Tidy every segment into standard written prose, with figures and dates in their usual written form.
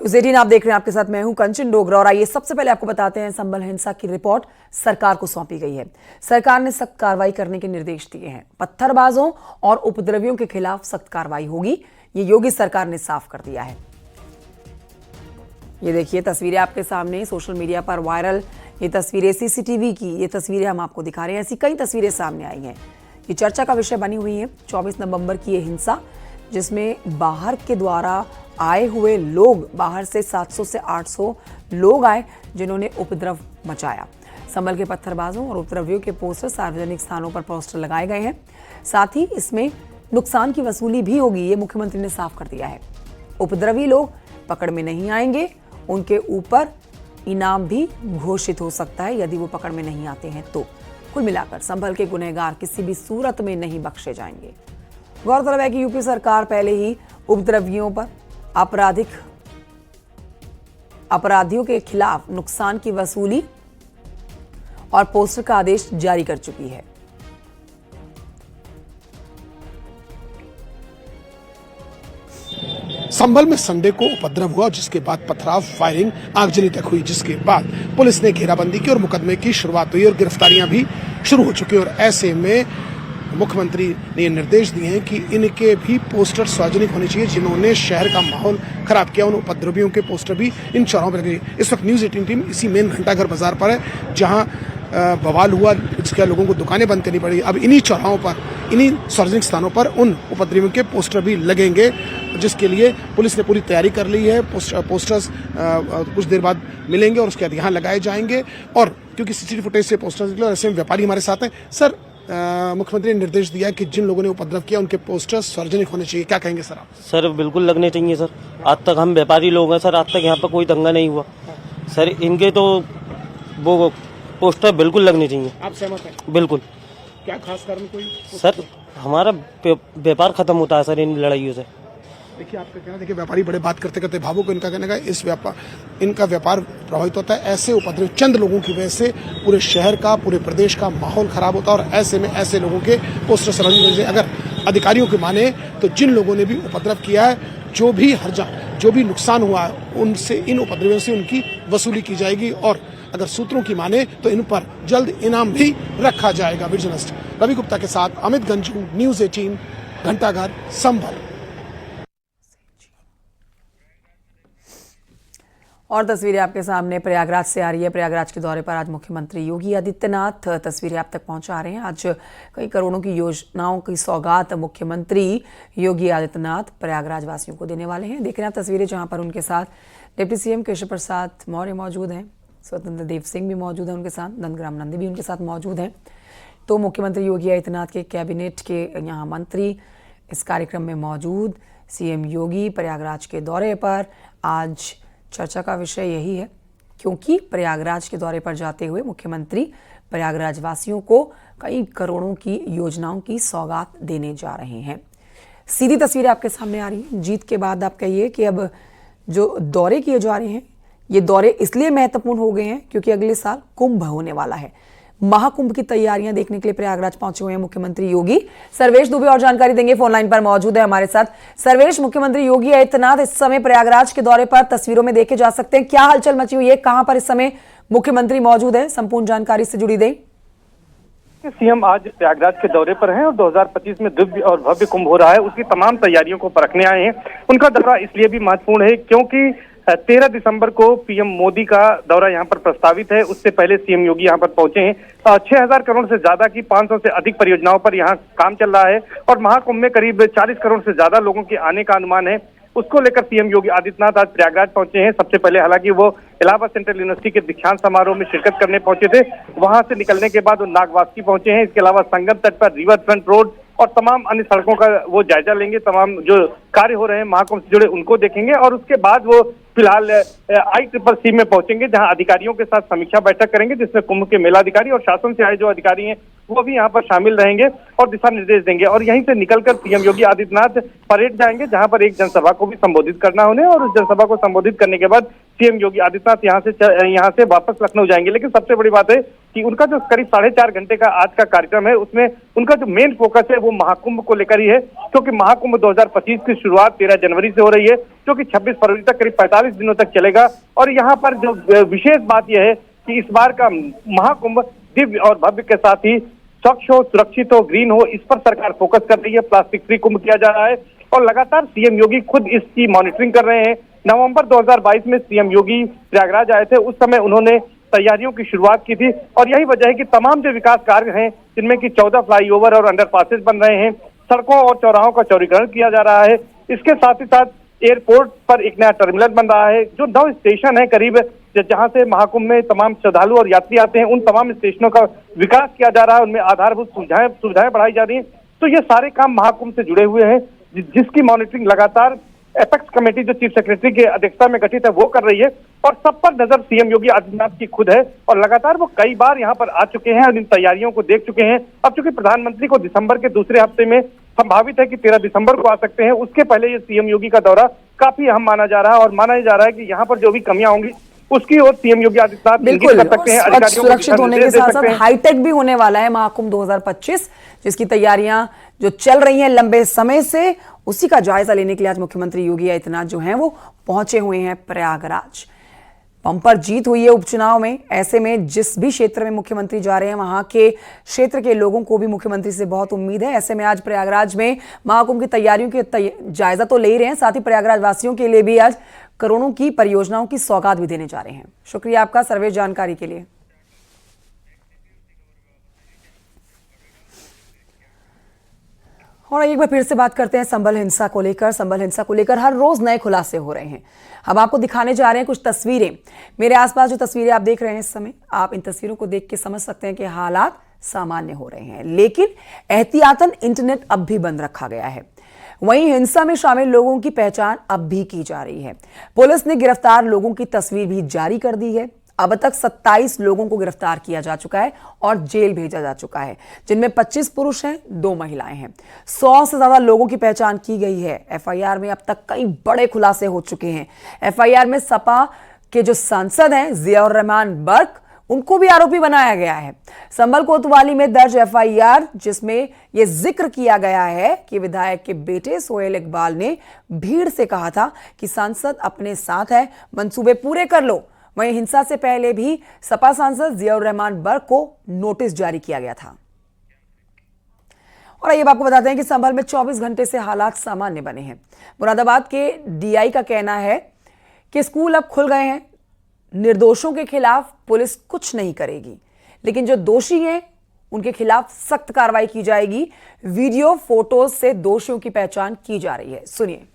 News 18 आप देख रहे हैं, आपके साथ मैं हूं कंचन डोगरा। और आइए सबसे पहले आपको बताते हैं, संभल हिंसा की रिपोर्ट सरकार को सौंपी गई है। सरकार ने सख्त कार्रवाई करने के निर्देश दिए हैं। पत्थरबाजों और उपद्रवियों के खिलाफ सख्त कार्रवाई होगी, ये योगी सरकार ने साफ कर दिया है। ये देखिए तस्वीरें आपके सामने, सोशल मीडिया पर वायरल ये तस्वीरें सीसीटीवी की, ये तस्वीरें हम आपको दिखा रहे हैं। ऐसी कई तस्वीरें सामने आई हैं, ये चर्चा का विषय बनी हुई है। 24 नवंबर की ये हिंसा, जिसमें बाहर के द्वारा आए हुए लोग, बाहर से 700 से 800 लोग आए जिन्होंने उपद्रव मचाया। संभल के पत्थरबाजों और उपद्रवियों के पोस्टर, सार्वजनिक स्थानों पर पोस्टर लगाए गए हैं। साथ ही इसमें नुकसान की वसूली भी होगी, ये मुख्यमंत्री ने साफ कर दिया है। उपद्रवी लोग पकड़ में नहीं आएंगे, उनके ऊपर इनाम भी घोषित हो सकता है यदि वो पकड़ में नहीं आते हैं तो। कुल मिलाकर संभल के गुनहगार किसी भी सूरत में नहीं बख्शे जाएंगे। गौरतलब है कि यूपी सरकार पहले ही उपद्रवियों पर अपराधियों के खिलाफ नुकसान की वसूली और पोस्टर का आदेश जारी कर चुकी है। संभल में संडे को उपद्रव हुआ, जिसके बाद पथराव, फायरिंग, आगजनी तक हुई, जिसके बाद पुलिस ने घेराबंदी की और मुकदमे की शुरुआत हुई और गिरफ्तारियां भी शुरू हो चुकी है। और ऐसे में मुख्यमंत्री ने ये निर्देश दिए हैं कि इनके भी पोस्टर सार्वजनिक होने चाहिए। जिन्होंने शहर का माहौल खराब किया, उन उपद्रवियों के पोस्टर भी इन चौराहों पर लगे। इस वक्त न्यूज़ 18 टीम इसी मेन घंटाघर बाजार पर है, जहां बवाल हुआ, जिसके लोगों को दुकानें बंद करनी पड़ी। अब इन्हीं चौराहों पर, इन्हीं सार्वजनिक स्थानों पर उन उपद्रवियों के पोस्टर भी लगेंगे, जिसके लिए पुलिस ने पूरी तैयारी कर ली है। पोस्टर्स कुछ देर बाद मिलेंगे और उसके बाद यहाँ लगाए जाएंगे। और क्योंकि सीसीटीवी फुटेज से पोस्टर्स निकले और ऐसे में व्यापारी हमारे साथ हैं। सर, मुख्यमंत्री ने निर्देश दिया कि जिन लोगों ने उपद्रव किया उनके पोस्टर्स सार्वजनिक होने चाहिए, क्या कहेंगे सर आप? सर बिल्कुल लगने चाहिए सर। आज तक हम व्यापारी लोग हैं सर, आज तक यहाँ पर कोई दंगा नहीं हुआ सर। इनके तो वो पोस्टर बिल्कुल लगने चाहिए। आप सहमत हैं? बिल्कुल। क्या खास कारण कोई? सर हमारा व्यापार खत्म होता है सर इन लड़ाइयों से। देखिए, आपका कहना, देखिए व्यापारी बड़े बात करते करते भावुक, इनका कहने का इनका व्यापार प्रभावित होता है। ऐसे उपद्रव चंद लोगों की वजह से पूरे शहर का, पूरे प्रदेश का माहौल खराब होता है। और ऐसे में ऐसे लोगों के पोस्टर सार्वजनिक, अगर अधिकारियों की माने तो जिन लोगों ने भी उपद्रव किया है, जो भी नुकसान हुआ है, उनसे, इन उपद्रवियों से उनकी वसूली की जाएगी। और अगर सूत्रों की माने तो इन पर जल्द इनाम भी रखा जाएगा। विजिलेंस रवि गुप्ता के साथ अमित गंजू, न्यूज़ 18 घंटाघर, संभल। और तस्वीरें आपके सामने प्रयागराज से आ रही है। प्रयागराज के दौरे पर आज मुख्यमंत्री योगी आदित्यनाथ तस्वीरें आप तक पहुंचा रहे हैं। आज कई करोड़ों की योजनाओं की सौगात मुख्यमंत्री योगी आदित्यनाथ प्रयागराज वासियों को देने वाले हैं। देख रहे हैं आप तस्वीरें, जहां पर उनके साथ डिप्टी सीएम केशव प्रसाद मौर्य मौजूद हैं, स्वतंत्र देव सिंह भी मौजूद हैं उनके साथ, नंदग्राम नंदी भी उनके साथ मौजूद हैं। तो मुख्यमंत्री योगी आदित्यनाथ के कैबिनेट के यहाँ मंत्री इस कार्यक्रम में मौजूद। सीएम योगी प्रयागराज के दौरे पर, आज चर्चा का विषय यही है, क्योंकि प्रयागराज के दौरे पर जाते हुए मुख्यमंत्री प्रयागराज वासियों को कई करोड़ों की योजनाओं की सौगात देने जा रहे हैं। सीधी तस्वीरें आपके सामने आ रही हैं। जीत के बाद आप कहिए कि अब जो दौरे किए जा रहे हैं, ये दौरे इसलिए महत्वपूर्ण हो गए हैं क्योंकि अगले साल कुंभ होने वाला है। महाकुंभ की तैयारियां देखने के लिए प्रयागराज पहुंचे हुए हैं मुख्यमंत्री योगी। सर्वेश दुबे और जानकारी देंगे, फोन लाइन पर मौजूद है हमारे साथ। सर्वेश, मुख्यमंत्री योगी आदित्यनाथ इस समय प्रयागराज के दौरे पर तस्वीरों में देखे जा सकते हैं, क्या हलचल मची हुई है, कहां पर इस समय मुख्यमंत्री मौजूद है, संपूर्ण जानकारी से जुड़ी दें। सीएम आज प्रयागराज के दौरे पर हैं और 2025 में दिव्य और भव्य कुंभ हो रहा है, उसकी तमाम तैयारियों को परखने आए हैं। उनका दौरा इसलिए भी महत्वपूर्ण है क्योंकि 13 दिसंबर को पीएम मोदी का दौरा यहाँ पर प्रस्तावित है। उससे पहले सीएम योगी यहाँ पर पहुंचे हैं। 6000 करोड़ से ज्यादा की 500 से अधिक परियोजनाओं पर यहाँ काम चल रहा है और महाकुंभ में करीब 40 करोड़ से ज्यादा लोगों के आने का अनुमान है। उसको लेकर सीएम योगी आदित्यनाथ आज प्रयागराज पहुंचे हैं। सबसे पहले हालांकि वो इलाहाबाद सेंट्रल यूनिवर्सिटी के दीक्षांत समारोह में शिरकत करने पहुंचे थे। वहां से निकलने के बाद वो नागवासुकी पहुंचे हैं। इसके अलावा संगम तट पर रिवर फ्रंट रोड और तमाम अन्य सड़कों का वो जायजा लेंगे। तमाम जो कार्य हो रहे हैं महाकुंभ से जुड़े उनको देखेंगे और उसके बाद वो फिलहाल ICCC में पहुंचेंगे, जहां अधिकारियों के साथ समीक्षा बैठक करेंगे, जिसमें कुंभ के मेलाधिकारी और शासन से आए जो अधिकारी हैं वो भी यहाँ पर शामिल रहेंगे और दिशा निर्देश देंगे। और यहीं से निकलकर सीएम योगी आदित्यनाथ परेड जाएंगे, जहां पर एक जनसभा को भी संबोधित करना उन्हें। और उस जनसभा को संबोधित करने के बाद सीएम योगी आदित्यनाथ यहाँ से वापस लखनऊ जाएंगे। लेकिन सबसे बड़ी बात है कि उनका जो करीब 4.5 घंटे का आज का कार्यक्रम है उसमें उनका जो मेन फोकस है वो महाकुंभ को लेकर ही है, क्योंकि महाकुंभ 2025 की शुरुआत 13 जनवरी से हो रही है, जो कि 26 फरवरी तक करीब 45 दिनों तक चलेगा। और यहाँ पर जो विशेष बात यह है कि इस बार का महाकुंभ दिव्य और भव्य के साथ ही स्वच्छ हो, सुरक्षित हो, ग्रीन हो, इस पर सरकार फोकस कर रही है। प्लास्टिक फ्री कुंभ किया जा रहा है और लगातार सीएम योगी खुद इसकी मॉनिटरिंग कर रहे हैं। नवंबर 2022 में सीएम योगी प्रयागराज आए थे, उस समय उन्होंने तैयारियों की शुरुआत की थी और यही वजह है कि तमाम जो विकास कार्य हैं, जिनमें कि 14 फ्लाईओवर और अंडरपासेस बन रहे हैं, सड़कों और चौराहों का चौड़ीकरण किया जा रहा है। इसके साथ ही साथ एयरपोर्ट पर एक नया टर्मिनल बन रहा है, जो 9 स्टेशन है करीब, जहां से महाकुंभ में तमाम श्रद्धालु और यात्री आते हैं, उन तमाम स्टेशनों का विकास किया जा रहा है, उनमें आधारभूत सुविधाएं बढ़ाई जा रही हैं। तो ये सारे काम महाकुंभ से जुड़े हुए हैं, जिसकी मॉनिटरिंग लगातार एपेक्स कमेटी जो चीफ सेक्रेटरी की अध्यक्षता में गठित है वो कर रही है और सब पर नजर सीएम योगी आदित्यनाथ की खुद है और लगातार वो कई बार यहाँ पर आ चुके हैं और इन तैयारियों को देख चुके हैं। अब चूंकि प्रधानमंत्री को दिसंबर के दूसरे हफ्ते में संभावित है कि 13 दिसंबर को आ सकते हैं, उसके पहले ये सीएम योगी का दौरा काफी अहम माना जा रहा है और माना जा रहा है कि यहाँ पर जो भी कमियां होंगी उसकी ओर सीएम योगी आदित्यनाथ बिल्कुल कर सकते हैं। स्वच्छ सुरक्षित होने के साथ साथ हाईटेक भी होने वाला है महाकुंभ 2025, जिसकी तैयारियां जो चल रही हैं लंबे समय से, उसी का जायजा लेने के लिए आज मुख्यमंत्री योगी आदित्यनाथ जो हैं वो पहुंचे हुए हैं प्रयागराज। बम्पर जीत हुई है उपचुनाव में, ऐसे में जिस भी क्षेत्र में मुख्यमंत्री जा रहे हैं वहां के क्षेत्र के लोगों को भी मुख्यमंत्री से बहुत उम्मीद है। ऐसे में आज प्रयागराज में महाकुंभ की तैयारियों के जायजा तो ले ही रहे हैं, साथ ही प्रयागराज वासियों के लिए भी आज करोड़ों की परियोजनाओं की सौगात भी देने जा रहे हैं। शुक्रिया आपका सर्वे जानकारी के लिए। और एक बार फिर से बात करते हैं संभल हिंसा को लेकर। संभल हिंसा को लेकर हर रोज नए खुलासे हो रहे हैं। हम आपको दिखाने जा रहे हैं कुछ तस्वीरें। मेरे आसपास जो तस्वीरें आप देख रहे हैं इस समय, आप इन तस्वीरों को देख के समझ सकते हैं कि हालात सामान्य हो रहे हैं, लेकिन एहतियातन इंटरनेट अब भी बंद रखा गया है। वहीं हिंसा में शामिल लोगों की पहचान अब भी की जा रही है। पुलिस ने गिरफ्तार लोगों की तस्वीर भी जारी कर दी है। अब तक 27 लोगों को गिरफ्तार किया जा चुका है और जेल भेजा जा चुका है, जिनमें 25 पुरुष हैं, 2 महिलाएं हैं। 100 से ज्यादा लोगों की पहचान की गई है। एफआईआर में अब तक कई बड़े खुलासे हो चुके हैं। एफआईआर में सपा के जो सांसद हैं जियाउर रहमान बर्क, उनको भी आरोपी बनाया गया है। संभल कोतवाली में दर्ज एफआईआर, जिसमें यह जिक्र किया गया है कि विधायक के बेटे सोहेल इकबाल ने भीड़ से कहा था कि सांसद अपने साथ है, मंसूबे पूरे कर लो। वहीं हिंसा से पहले भी सपा सांसद जियाउर रहमान बर्क को नोटिस जारी किया गया था। और आइए आपको बताते हैं कि संभल में 24 घंटे से हालात सामान्य बने हैं। मुरादाबाद के डीआई का कहना है कि स्कूल अब खुल गए हैं, निर्दोषों के खिलाफ पुलिस कुछ नहीं करेगी, लेकिन जो दोषी हैं उनके खिलाफ सख्त कार्रवाई की जाएगी। वीडियो फोटोज से दोषियों की पहचान की जा रही है, सुनिए।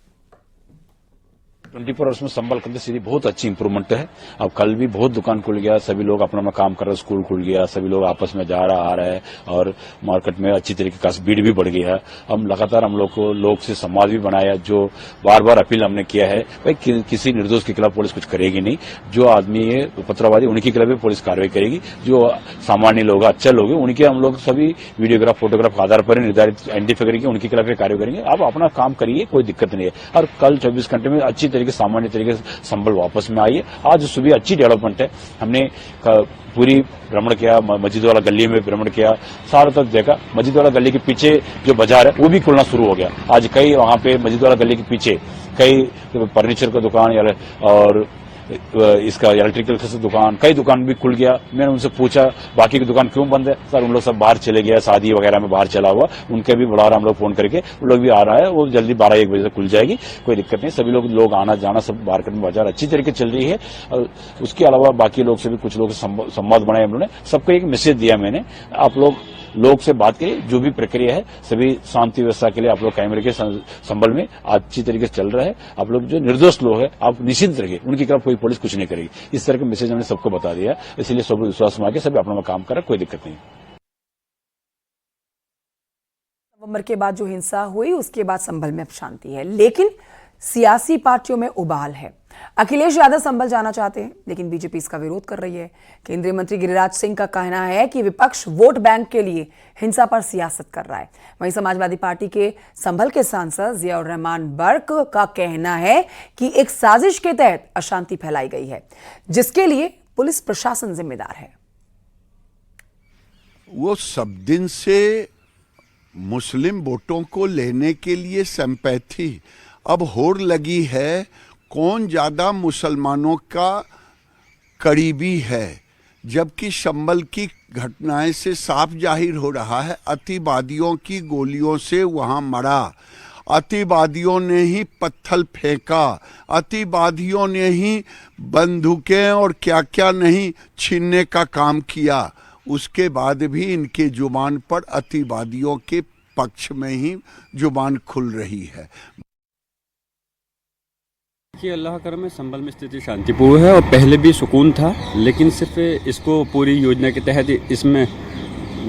24 आवर्स में संभल करते स्थिति बहुत अच्छी इंप्रूवमेंट है। अब कल भी बहुत दुकान खुल गया, सभी लोग अपना काम कर रहे, स्कूल खुल गया, सभी लोग आपस में जा रहा आ रहा है और मार्केट में अच्छी तरीके का भीड़ भी बढ़ गई है। हम लगातार हम लोग को लोग से संवाद भी बनाया, जो बार बार अपील हमने किया है भाई किसी निर्दोष के खिलाफ पुलिस कुछ करेगी नहीं। जो आदमी है उपद्रववादी उनके खिलाफ भी पुलिस कार्रवाई करेगी। जो सामान्य लोग अच्छे लोग हैं उनके हम लोग सभी वीडियोग्राफ फोटोग्राफ के आधार पर निर्धारित आइडेंटिफाई करेंगे, उनके खिलाफ कार्रवाई करेंगे। आप अपना काम करिए, कोई दिक्कत नहीं है। और कल 24 घंटे में अच्छी सामान्य तरीके से संभल वापस में आई है। आज सुबह अच्छी डेवलपमेंट है। हमने पूरी भ्रमण किया, मस्जिद वाला गली में भ्रमण किया, सारा तक देखा। मस्जिद वाला गली के पीछे जो बाजार है वो भी खुलना शुरू हो गया। आज कई वहां पे मस्जिद वाला गली के पीछे कई फर्नीचर का दुकान और इसका इलेक्ट्रिकल की दुकान, कई दुकान भी खुल गया। मैंने उनसे पूछा बाकी की दुकान क्यों बंद है? सर उन लोग सब बाहर चले गया, शादी वगैरह में बाहर चला हुआ, उनके भी बुला रहा हम लोग फोन करके, उन लोग भी आ रहा है, वो जल्दी 12-1 बजे तक खुल जाएगी, कोई दिक्कत नहीं। सभी लोग आना जाना सब मार्केट में बाजार अच्छी तरीके चल रही है। और उसके अलावा बाकी लोग से भी कुछ लोग संवाद बनाए हम लोगों ने, सबको एक मैसेज दिया मैंने, आप लोग से बात करिए, जो भी प्रक्रिया है सभी शांति व्यवस्था के लिए आप लोग कैमरे के संबल में अच्छी तरीके से चल रहा है। आप लोग जो निर्दोष लोग हैं आप निश्चिंत रहिए, उनके खिलाफ कोई पुलिस कुछ नहीं करेगी। इस तरह के मैसेज हमने सबको बता दिया, इसलिए सब विश्वास में आके सभी अपना काम कर रहे, कोई दिक्कत नहीं। नवंबर के बाद जो हिंसा हुई उसके बाद संभल में अब शांति है, लेकिन सियासी पार्टियों में उबाल है। अखिलेश यादव संभल जाना चाहते हैं, लेकिन बीजेपी इसका विरोध कर रही है। केंद्रीय मंत्री गिरिराज सिंह का कहना है कि विपक्ष वोट बैंक के लिए हिंसा पर सियासत कर रहा है। वहीं समाजवादी पार्टी के संभल के सांसद जियाउर रहमान बर्क का कहना है कि एक साजिश के तहत अशांति फैलाई गई है, जिसके लिए पुलिस प्रशासन जिम्मेदार है। वो सब दिन से मुस्लिम वोटों को लेने के लिए सिंपैथी अब होड़ लगी है, कौन ज़्यादा मुसलमानों का करीबी है, जबकि संभल की घटनाएं से साफ जाहिर हो रहा है अतिवादियों की गोलियों से वहाँ मरा, अतिवादियों ने ही पत्थर फेंका, अतिवादियों ने ही बंदूकें और क्या क्या नहीं छीनने का काम किया। उसके बाद भी इनके जुबान पर अतिवादियों के पक्ष में ही जुबान खुल रही है। कि अल्लाह करम में संभल में स्थिति शांतिपूर्ण है और पहले भी सुकून था, लेकिन सिर्फ इसको पूरी योजना के तहत इसमें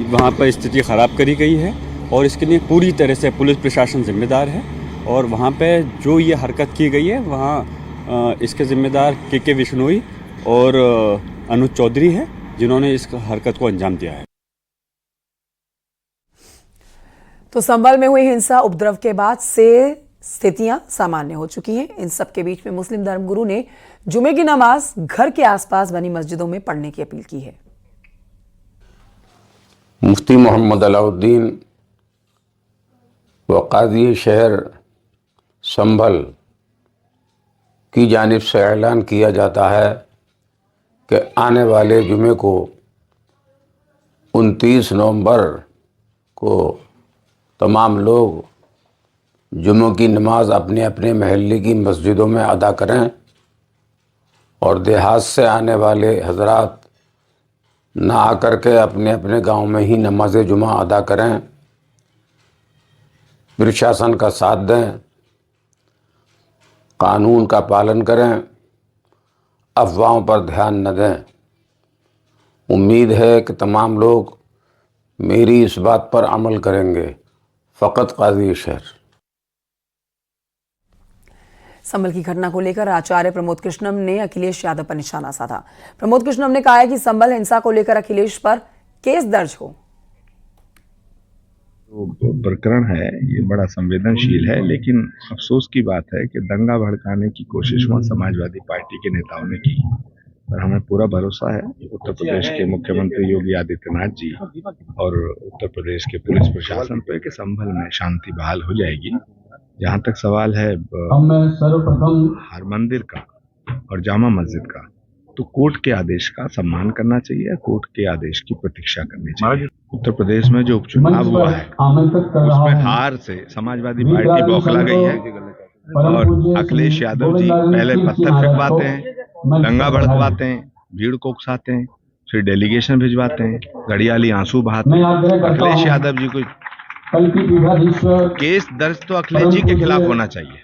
वहाँ पर स्थिति ख़राब करी गई है और इसके लिए पूरी तरह से पुलिस प्रशासन जिम्मेदार है। और वहाँ पे जो ये हरकत की गई है वहाँ इसके जिम्मेदार के विश्नोई और अनुज चौधरी है, जिन्होंने इस हरकत को अंजाम दिया है। तो संभल में हुई हिंसा उपद्रव के बाद से स्थितियां सामान्य हो चुकी हैं। इन सब के बीच में मुस्लिम धर्मगुरु ने जुमे की नमाज घर के आसपास बनी मस्जिदों में पढ़ने की अपील की है। मुफ्ती मोहम्मद अलाउद्दीन व काजी शहर संभल की जानिब से ऐलान किया जाता है कि आने वाले जुमे को 29 नवंबर को तमाम लोग जुमे की नमाज अपने अपने महल्ले की मस्जिदों में अदा करें और देहात से आने वाले हजरात ना आकर के अपने अपने गांव में ही नमाज जुमा अदा करें, प्रशासन का साथ दें, कानून का पालन करें, अफवाहों पर ध्यान न दें। उम्मीद है कि तमाम लोग मेरी इस बात पर अमल करेंगे। फ़कत काजी शहर। संभल की घटना को लेकर आचार्य प्रमोद कृष्णम ने अखिलेश यादव पर निशाना साधा। प्रमोद कृष्णम ने कहा है कि संभल हिंसा को लेकर अखिलेश पर केस दर्ज हो। तो प्रकरण है ये बड़ा संवेदनशील है, लेकिन अफसोस की बात है कि दंगा भड़काने की कोशिश वहाँ समाजवादी पार्टी के नेताओं ने की। पर हमें पूरा भरोसा है उत्तर प्रदेश के मुख्यमंत्री योगी आदित्यनाथ जी और उत्तर प्रदेश के पुलिस प्रशासन पर कि संभल में शांति बहाल हो जाएगी। जहाँ तक सवाल है हर मंदिर का और जामा मस्जिद का, तो कोर्ट के आदेश का सम्मान करना चाहिए, कोर्ट के आदेश की प्रतीक्षा करनी चाहिए। उत्तर प्रदेश में जो उपचुनाव हुआ है उसमें हार से समाजवादी पार्टी बौखला गई है और अखिलेश यादव जी पहले पत्थर फेंकवाते हैं, दंगा भड़कवाते हैं, भीड़ को उकसाते हैं, फिर डेलीगेशन भिजवाते हैं, घड़ियाली आंसू बहाते हैं। अखिलेश यादव जी को केस दर्ज तो अखिलेश जी के खिलाफ होना चाहिए।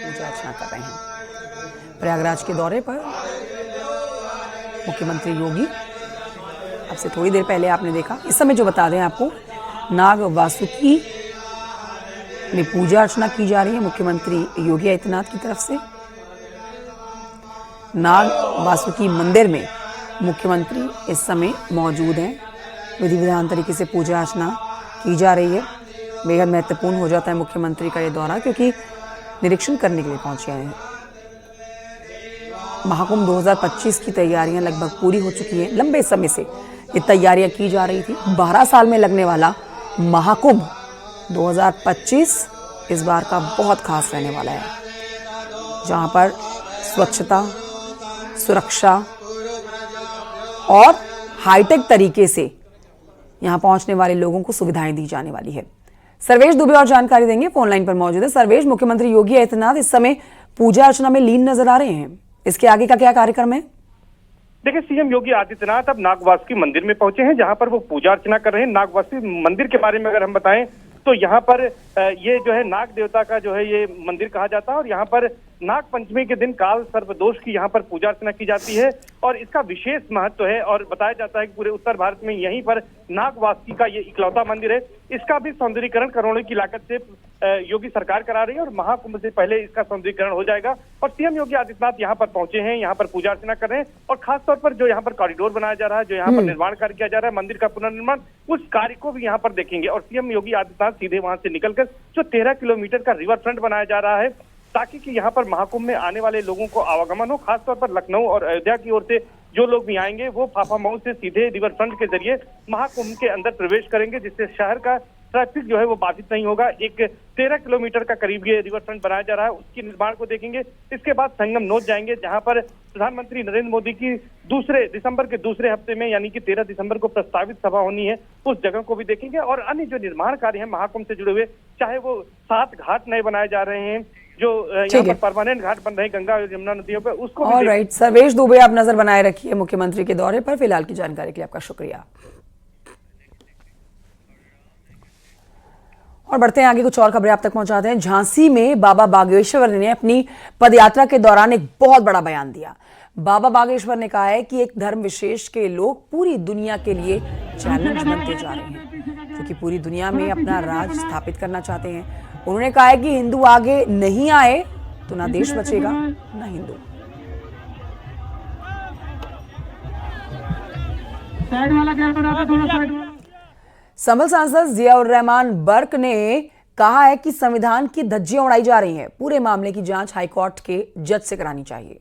पूजा अर्चना कर रहे हैं। प्रयागराज के दौरे पर मुख्यमंत्री योगी, अब से थोड़ी देर पहले आपने देखा, इस समय जो बता दें आपको, नाग वासुकी में पूजा अर्चना की जा रही है मुख्यमंत्री योगी आदित्यनाथ की तरफ से। नाग वासुकी मंदिर में मुख्यमंत्री इस समय मौजूद हैं। विधि विधान तरीके से पूजा अर्चना की जा रही है। बेहद महत्वपूर्ण हो जाता है मुख्यमंत्री का ये दौरा, क्योंकि निरीक्षण करने के लिए पहुंचे हैं। महाकुंभ 2025 की तैयारियां लगभग पूरी हो चुकी हैं। लंबे समय से ये तैयारियां की जा रही थी। 12 साल में लगने वाला महाकुंभ 2025 इस बार का बहुत खास रहने वाला है, जहां पर स्वच्छता, सुरक्षा और हाईटेक तरीके से यहां पहुंचने वाले लोगों को सुविधाएं दी जाने वाली है। सर्वेश दुबे और जानकारी देंगे, फोन लाइन पर मौजूद है। सर्वेश, मुख्यमंत्री योगी आदित्यनाथ इस समय पूजा अर्चना में लीन नजर आ रहे हैं, इसके आगे का क्या कार्यक्रम है? देखिए, सीएम योगी आदित्यनाथ अब नागवासुकी मंदिर में पहुंचे हैं, जहां पर वो पूजा अर्चना कर रहे हैं। नागवासुकी मंदिर के बारे में अगर हम बताएं तो यहाँ पर ये जो है नाग देवता का जो है ये मंदिर कहा जाता है और यहाँ पर नाग पंचमी के दिन काल सर्पदोष की यहाँ पर पूजा अर्चना की जाती है और इसका विशेष महत्व है और बताया जाता है कि पूरे उत्तर भारत में यहीं पर नागवासुकी का ये इकलौता मंदिर है। इसका भी सौंदर्यीकरण करोड़ों की लागत से योगी सरकार करा रही है और महाकुंभ से पहले इसका सौंदर्यीकरण हो जाएगा। और सीएम योगी आदित्यनाथ यहाँ पर पहुंचे हैं, यहाँ पर पूजा अर्चना कर रहे हैं और खासतौर पर जो यहाँ पर कॉरिडोर बनाया जा रहा है, जो यहाँ पर निर्माण कार्य किया जा रहा है, मंदिर का पुनर्निर्माण, उस कार्य को भी यहाँ पर देखेंगे। और सीएम योगी आदित्यनाथ सीधे वहां से निकलकर जो 13 किलोमीटर का रिवर फ्रंट बनाया जा रहा है, ताकि कि यहाँ पर महाकुंभ में आने वाले लोगों को आवागमन हो। खासतौर पर लखनऊ और अयोध्या की ओर से जो लोग भी आएंगे वो फाफामऊ से सीधे रिवर फ्रंट के जरिए महाकुंभ के अंदर प्रवेश करेंगे, जिससे शहर का ट्रैफिक जो है वो बाधित नहीं होगा। एक 13 किलोमीटर का करीब ये रिवर फ्रंट बनाया जा रहा है, उसके निर्माण को देखेंगे। इसके बाद संगम नोट जाएंगे, जहां पर प्रधानमंत्री नरेंद्र मोदी की दिसंबर के दूसरे हफ्ते में यानी कि 13 दिसंबर को प्रस्तावित सभा होनी है, उस जगह को भी देखेंगे। और अन्य जो निर्माण कार्य है महाकुंभ से जुड़े हुए, चाहे वो 7 घाट नए बनाए जा रहे हैं, जो यहाँ पर परमानेंट घाट बन रहे हैं गंगा और यमुना नदियों पर, उसको भी ऑलराइट, सर्वेश दुबे आप नजर बनाए रखिए मुख्यमंत्री के दौरे पर। फिलहाल की जानकारी के लिए आपका शुक्रिया। और बढ़ते हैं आगे, कुछ और खबरें आप तक पहुंचाते हैं। झांसी में बाबा बागेश्वर ने अपनी पदयात्रा के दौरान एक बहुत बड़ा बयान दिया। बाबा बागेश्वर ने कहा है कि एक धर्म विशेष के लोग पूरी दुनिया के लिए चैलेंज बनते जा रहे हैं, क्योंकि पूरी दुनिया में अपना राज स्थापित करना चाहते हैं। उन्होंने कहा है कि हिंदू आगे नहीं आए तो ना देश बचेगा ना हिंदू। संभल सांसद जियाउर रहमान बर्क ने कहा है कि संविधान की धज्जियां उड़ाई जा रही हैं। पूरे मामले की जांच हाईकोर्ट के जज से करानी चाहिए।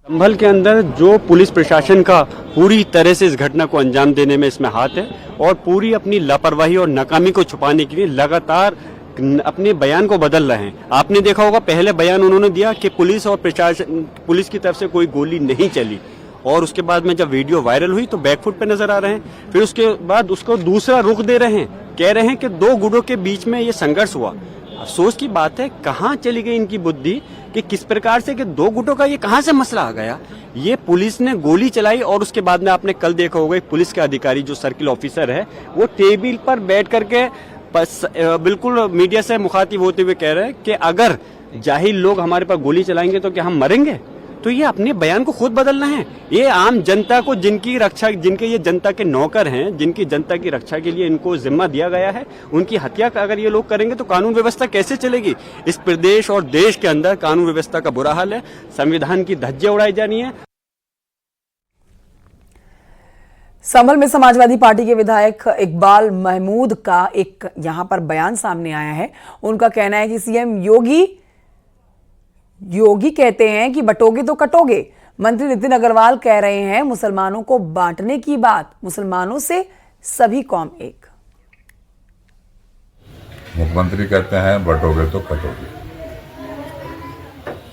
संभल के अंदर जो पुलिस प्रशासन का पूरी तरह से इस घटना को अंजाम देने में इसमें हाथ है और पूरी अपनी लापरवाही और नाकामी को छुपाने के लिए लगातार अपने बयान को बदल रहे हैं। आपने देखा होगा पहले बयान उन्होंने दिया कि पुलिस और प्रशासन, पुलिस की तरफ से कोई गोली नहीं चली, और उसके बाद में जब वीडियो वायरल हुई तो बैकफुट पे नजर आ रहे हैं। फिर उसके बाद उसको दूसरा रुख दे रहे हैं, कह रहे हैं कि 2 गुटों के बीच में ये संघर्ष हुआ। अफसोस की बात है कहां चली गई इनकी बुद्धि कि किस प्रकार से कि 2 गुटों का ये कहां से मसला आ गया। ये पुलिस ने गोली चलाई और उसके बाद में आपने कल देखा होगा पुलिस के अधिकारी जो सर्किल ऑफिसर है वो टेबल पर बैठ करके बिल्कुल मीडिया से मुखातिब होते हुए कह रहे हैं कि अगर जाहिल लोग हमारे पर गोली चलाएंगे तो क्या हम मरेंगे। तो ये अपने बयान को खुद बदलना है। ये आम जनता को जिनकी रक्षा, जिनके ये जनता के नौकर हैं, जिनकी जनता की रक्षा के लिए इनको जिम्मा दिया गया है, उनकी हत्या अगर ये लोग करेंगे तो कानून व्यवस्था कैसे चलेगी। इस प्रदेश और देश के अंदर कानून व्यवस्था का बुरा हाल है, संविधान की धज्जियां उड़ाई जानी है। संभल में समाजवादी पार्टी के विधायक इकबाल महमूद का एक यहां पर बयान सामने आया है। उनका कहना है कि सीएम योगी कहते हैं कि बटोगे तो कटोगे। मंत्री नितिन अग्रवाल कह रहे हैं मुसलमानों को बांटने की बात, मुसलमानों से सभी कौम एक। मुख्यमंत्री कहते हैं बटोगे तो कटोगे,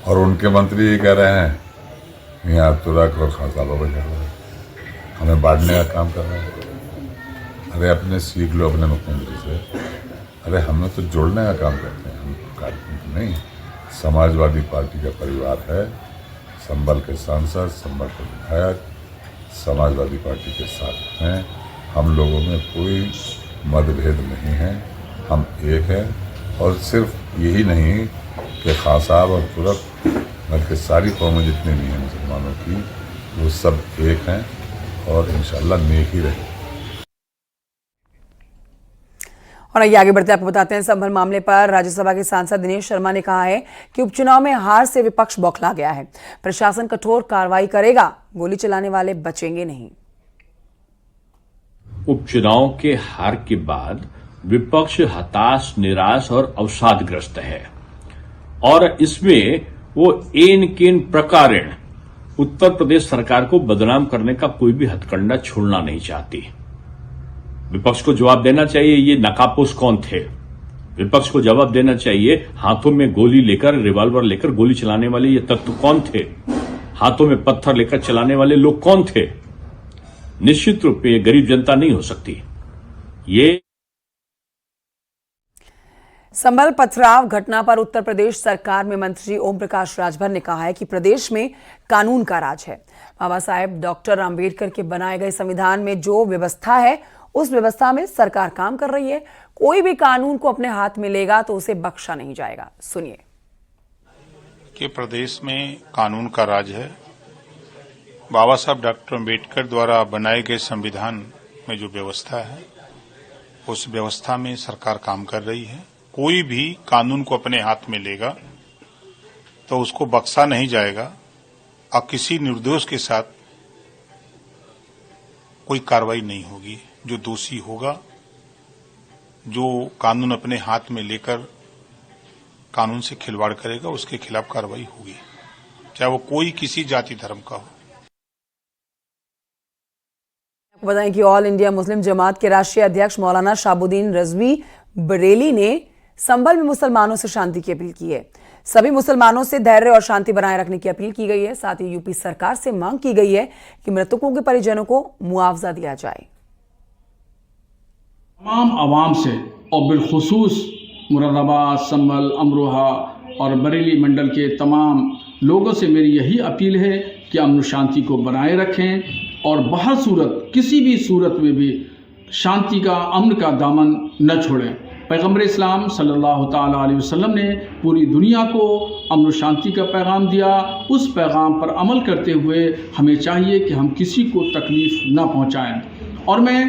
और उनके मंत्री ये कह रहे हैं यहाँ तुरक और खासा लोग हमें बांटने का काम कर रहे हैं। अरे अपने सीख लो अपने मुख्यमंत्री से। अरे हमें तो जोड़ने का काम करते हैं, हम काटने नहीं। समाजवादी पार्टी का परिवार है, संभल के सांसद, संभल के विधायक समाजवादी पार्टी के साथ हैं। हम लोगों में कोई मतभेद नहीं है, हम एक हैं। और सिर्फ यही नहीं कि खासाब और तुरक, बल्कि सारी कौमें जितनी भी हैं मुसलमानों की, वो सब एक हैं और इंशाल्लाह नेक ही रहे। और आइए आगे बढ़ते आपको बताते हैं संभल मामले पर राज्यसभा के सांसद दिनेश शर्मा ने कहा है कि उपचुनाव में हार से विपक्ष बौखला गया है। प्रशासन कठोर कार्रवाई करेगा, गोली चलाने वाले बचेंगे नहीं। उपचुनाव के हार के बाद विपक्ष हताश, निराश और अवसादग्रस्त है, और इसमें वो एन केन प्रकारेण उत्तर प्रदेश सरकार को बदनाम करने का कोई भी हथकंडा छोड़ना नहीं चाहती। विपक्ष को जवाब देना चाहिए ये नकाबपोश कौन थे। विपक्ष को जवाब देना चाहिए हाथों में गोली लेकर, रिवॉल्वर लेकर गोली चलाने वाले ये तत्व कौन थे, हाथों में पत्थर लेकर चलाने वाले लोग कौन थे। निश्चित रूप में ये गरीब जनता नहीं हो सकती। ये संभल पथराव घटना पर उत्तर प्रदेश सरकार में मंत्री ओम प्रकाश राजभर ने कहा है कि प्रदेश में कानून का राज है। बाबा साहेब डॉक्टर आंबेडकर के बनाए गए संविधान में जो व्यवस्था है उस व्यवस्था में सरकार काम कर रही है। कोई भी कानून को अपने हाथ में लेगा तो उसे बख्शा नहीं जाएगा। सुनिए। कि प्रदेश में कानून का राज है। बाबा साहब डॉक्टर आंबेडकर द्वारा बनाए गए संविधान में जो व्यवस्था है उस व्यवस्था में सरकार काम कर रही है। कोई भी कानून को अपने हाथ में लेगा तो उसको बख्शा नहीं जाएगा और किसी निर्दोष के साथ कोई कार्रवाई नहीं होगी। जो दोषी होगा, जो कानून अपने हाथ में लेकर कानून से खिलवाड़ करेगा उसके खिलाफ कार्रवाई होगी, चाहे वो कोई किसी जाति धर्म का हो। आपको बताएं कि ऑल इंडिया मुस्लिम जमात के राष्ट्रीय अध्यक्ष मौलाना शाहबुद्दीन रजवी बरेली ने संभल में मुसलमानों से शांति की अपील की है। सभी मुसलमानों से धैर्य और शांति बनाए रखने की अपील की गई है। साथ ही यूपी सरकार से मांग की गई है कि मृतकों के परिजनों को मुआवजा दिया जाए। तमाम आवाम से और बिलखुसूस मुरादाबाद, संभल, अमरोहा और बरेली मंडल के तमाम लोगों से मेरी यही अपील है कि अमन शांति को बनाए रखें और बहर सूरत किसी भी सूरत में भी शांति का, अमन का दामन न छोड़ें। पैगम्बर इस्लाम सल्लल्लाहु ताला अलैहि वसल्लम ने पूरी दुनिया को अमन शांति का पैगाम दिया। उस पैगाम पर अमल करते हुए हमें चाहिए कि हम किसी को तकलीफ़ न पहुंचाएं। और मैं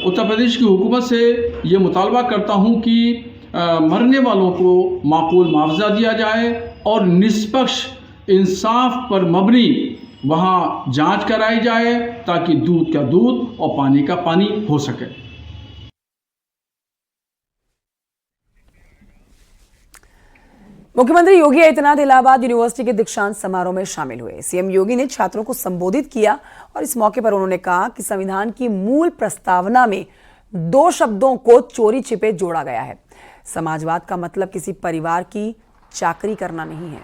उत्तर प्रदेश की हुकूमत से ये मुतालबा करता हूं कि मरने वालों को माकूल मुआवजा दिया जाए और निष्पक्ष इंसाफ पर मबनी वहाँ जांच कराई जाए ताकि दूध का दूध और पानी का पानी हो सके। मुख्यमंत्री योगी आदित्यनाथ इलाहाबाद यूनिवर्सिटी के दीक्षांत समारोह में शामिल हुए। सीएम योगी ने छात्रों को संबोधित किया और इस मौके पर उन्होंने कहा कि संविधान की मूल प्रस्तावना में 2 शब्दों को चोरी छिपे जोड़ा गया है। समाजवाद का मतलब किसी परिवार की चाकरी करना नहीं है।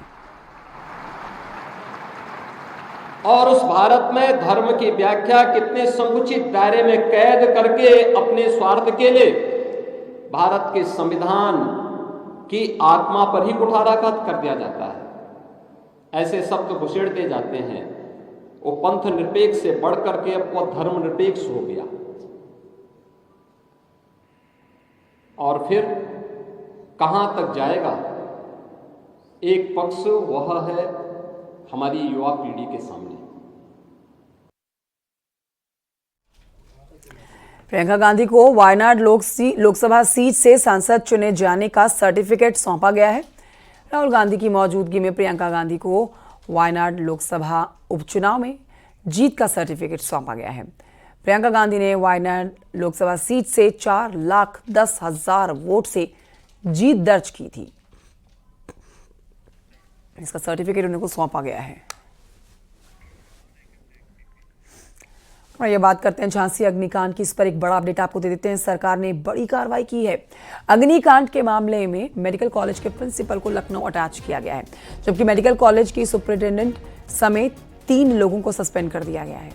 और उस भारत में धर्म की व्याख्या कितने संकुचित दायरे में कैद करके अपने स्वार्थ के लिए भारत के संविधान की आत्मा पर ही कुठाराघात कर दिया जाता है। ऐसे शब्द घुसेड़ते जाते हैं। वो पंथ निरपेक्ष से बढ़कर के अब वो धर्म निरपेक्ष हो गया। और फिर कहां तक जाएगा? एक पक्ष वह है हमारी युवा पीढ़ी के सामने। प्रियंका गांधी को वायनाड लोकसभा सीट से सांसद चुने जाने का सर्टिफिकेट सौंपा गया है। राहुल गांधी की मौजूदगी में प्रियंका गांधी को वायनाड लोकसभा उपचुनाव में जीत का सर्टिफिकेट सौंपा गया है। प्रियंका गांधी ने वायनाड लोकसभा सीट से 4,10,000 वोट से जीत दर्ज की थी। इसका सर्टिफिकेट उन्हें को सौंपा गया है। और ये बात करते हैं झांसी अग्निकांड की। इस पर एक बड़ा अपडेट आपको दे देते हैं। सरकार ने बड़ी कार्रवाई की है। अग्निकांड के मामले में मेडिकल कॉलेज के प्रिंसिपल को लखनऊ अटैच किया गया है, जबकि मेडिकल कॉलेज की सुपरिटेंडेंट समेत 3 लोगों को सस्पेंड कर दिया गया है।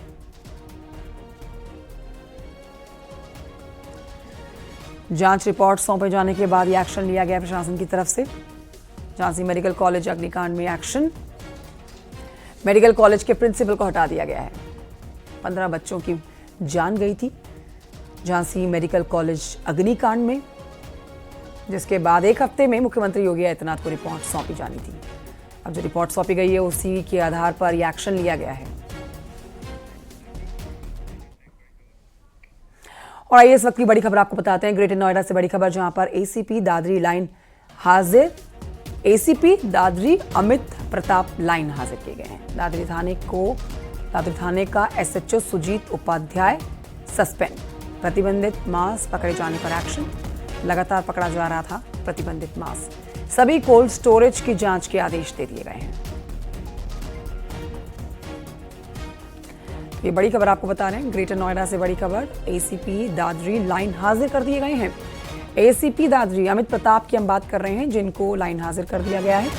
जांच रिपोर्ट सौंपे जाने के बाद ये एक्शन लिया गया प्रशासन की तरफ से। झांसी मेडिकल कॉलेज अग्निकांड में एक्शन। मेडिकल कॉलेज के प्रिंसिपल को हटा दिया गया है। 15 बच्चों की जान गई थी झांसी मेडिकल कॉलेज अग्निकांड में, जिसके बाद 1 हफ्ते में मुख्यमंत्री योगी आदित्यनाथ को रिपोर्ट सौंपी जानी थी। अब जो रिपोर्ट सौंपी गई है उसी के आधार पर यह एक्शन लिया गया है। और आइए इस वक्त की बड़ी खबर आपको बताते हैं। ग्रेटर नोएडा से बड़ी खबर, जहां पर एसीपी दादरी लाइन हाजिर। एसीपी दादरी अमित प्रताप लाइन हाजिर किए गए हैं। दादरी थाने का एसएचओ सुजीत उपाध्याय सस्पेंड। प्रतिबंधित मांस पकड़े जाने पर एक्शन। लगातार पकड़ा जा रहा था प्रतिबंधित मांस। सभी कोल्ड स्टोरेज की जांच के आदेश दे दिए गए हैं। ये बड़ी खबर आपको बता रहे हैं। ग्रेटर नोएडा से बड़ी खबर, एसीपी दादरी लाइन हाजिर कर दिए गए हैं। एसीपी दादरी अमित प्रताप की हम बात कर रहे हैं, जिनको लाइन हाजिर कर दिया गया है।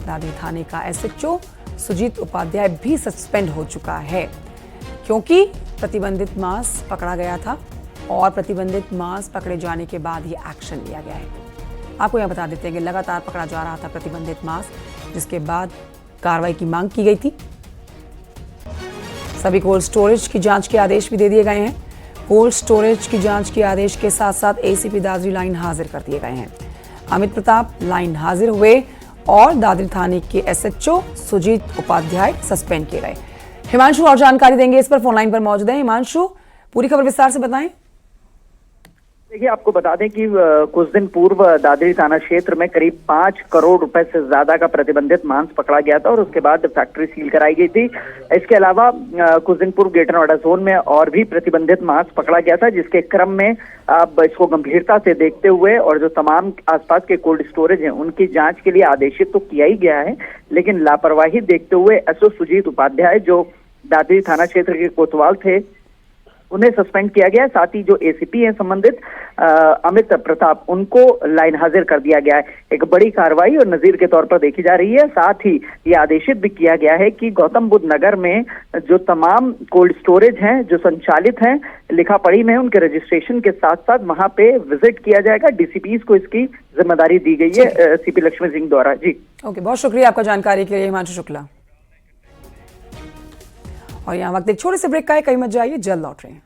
दादरी थाने का एसएचओ सुजीत उपाध्याय भी सस्पेंड हो चुका है, क्योंकि प्रतिबंधित मांस पकड़ा गया था और प्रतिबंधित मांस पकड़े जाने के बाद ये एक्शन लिया गया है। आपको यहां बता देते हैं कि लगातार पकड़ा जा रहा था प्रतिबंधित मांस, जिसके बाद कार्रवाई की मांग की गई थी। सभी कोल्ड स्टोरेज की जांच के आदेश भी दे दिए गए हैं। कोल्ड स्टोरेज की जांच के आदेश के साथ साथ एसीपी दादरी लाइन हाजिर कर दिए गए हैं। अमित प्रताप लाइन हाजिर हुए और दादरी थाने के एसएचओ सुजीत उपाध्याय सस्पेंड किए गए। हिमांशु और जानकारी देंगे, इस पर फोन लाइन पर मौजूद है। हिमांशु, पूरी खबर विस्तार से बताएं। देखिए, आपको बता दें कि कुछ दिन पूर्व दादरी थाना क्षेत्र में करीब 5 करोड़ रुपए से ज्यादा का प्रतिबंधित मांस पकड़ा गया था और उसके बाद फैक्ट्री सील कराई गई थी। इसके अलावा कुछ दिन पूर्व ग्रेटर नोएडा जोन में और भी प्रतिबंधित मांस पकड़ा गया था, जिसके क्रम में अब इसको गंभीरता से देखते हुए और जो तमाम आसपास के कोल्ड स्टोरेज हैं उनकी जांच के लिए आदेशित तो किया ही गया है, लेकिन लापरवाही देखते हुए एसओ सुजीत उपाध्याय जो दादरी थाना क्षेत्र के कोतवाल थे उन्हें सस्पेंड किया गया है। साथ ही जो एसीपी हैं संबंधित अमित प्रताप, उनको लाइन हाजिर कर दिया गया है। एक बड़ी कार्रवाई और नजीर के तौर पर देखी जा रही है। साथ ही ये आदेशित भी किया गया है कि गौतम बुद्ध नगर में जो तमाम कोल्ड स्टोरेज हैं जो संचालित हैं लिखा पढ़ी में, उनके रजिस्ट्रेशन के साथ साथ वहां पे विजिट किया जाएगा। डीसीपीज को इसकी जिम्मेदारी दी गई है सीपी लक्ष्मण सिंह द्वारा। जी ओके, बहुत शुक्रिया आपका जानकारी के लिए हिमांशु शुक्ला। और यहाँ वक्त एक छोटे से ब्रेक का है, कहीं मत जाइए, जल्द लौट रहे हैं।